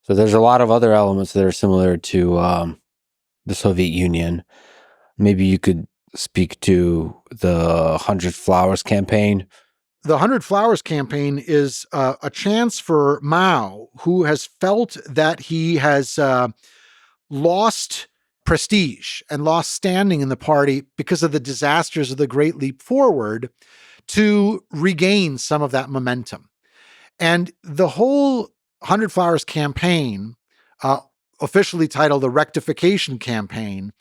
So there's a lot of other elements that are similar to the Soviet Union. Maybe you could speak to the 100 Flowers campaign. The 100 Flowers campaign is a chance for Mao, who has felt that he has lost prestige and lost standing in the party because of the disasters of the Great Leap Forward, to regain some of that momentum. And the whole 100 Flowers campaign, officially titled the Rectification Campaign,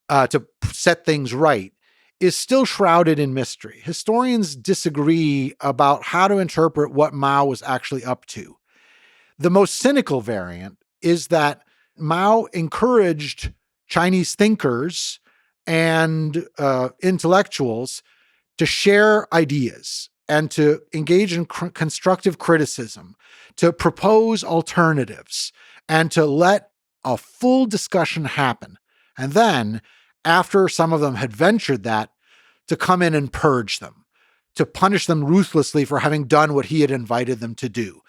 to set things right, is still shrouded in mystery. Historians disagree about how to interpret what Mao was actually up to. The most cynical variant is that Mao encouraged Chinese thinkers and intellectuals to share ideas and to engage in constructive criticism, to propose alternatives, and to let a full discussion happen. And then, after some of them had ventured that, to come in and purge them, to punish them ruthlessly for having done what he had invited them to do.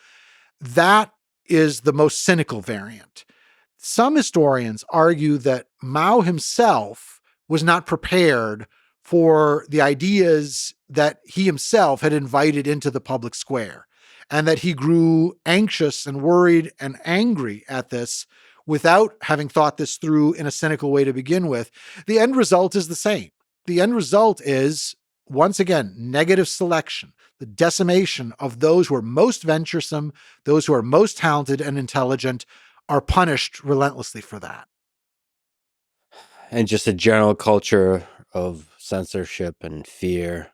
That is the most cynical variant. Some historians argue that Mao himself was not prepared for the ideas that he himself had invited into the public square, and that he grew anxious and worried and angry at this without having thought this through in a cynical way to begin with. The end result is the same. The end result is, once again, negative selection, the decimation of those who are most venturesome, those who are most talented and intelligent, are punished relentlessly for that. And just a general culture of censorship and fear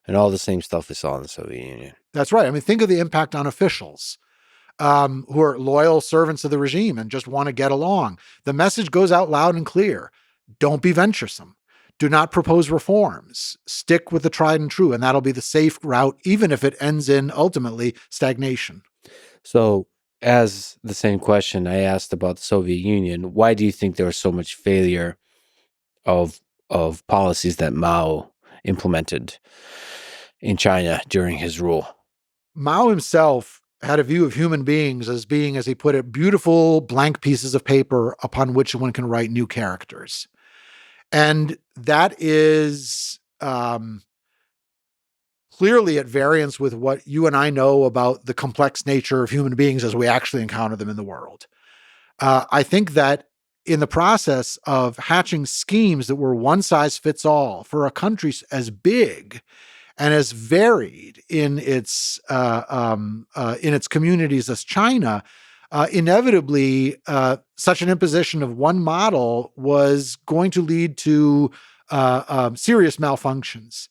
and all the same stuff we saw in the Soviet Union. That's right. I mean, think of the impact on officials who are loyal servants of the regime and just want to get along. The message goes out loud and clear. Don't be venturesome. Do not propose reforms. Stick with the tried and true, and that'll be the safe route, even if it ends in, ultimately, stagnation. So, as the same question I asked about the Soviet Union, why do you think there was so much failure of policies that Mao implemented in China during his rule? Mao himself had a view of human beings as being, as he put it, beautiful blank pieces of paper upon which one can write new characters. And that is clearly at variance with what you and I know about the complex nature of human beings as we actually encounter them in the world. I think that in the process of hatching schemes that were one size fits all for a country as big and as varied in its communities as China, inevitably, such an imposition of one model was going to lead to serious malfunctions.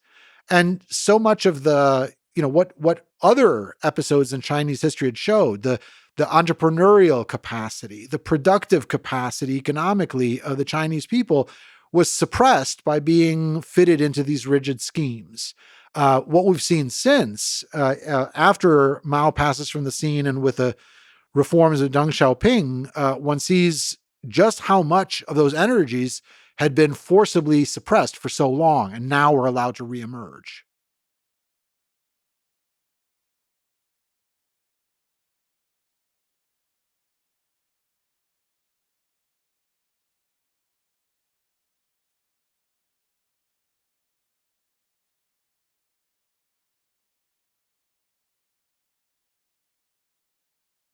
And so much of the, what other episodes in Chinese history had showed, the entrepreneurial capacity, the productive capacity economically of the Chinese people was suppressed by being fitted into these rigid schemes. What we've seen since, after Mao passes from the scene and with the reforms of Deng Xiaoping, one sees just how much of those energies had been forcibly suppressed for so long, and now we're allowed to reemerge.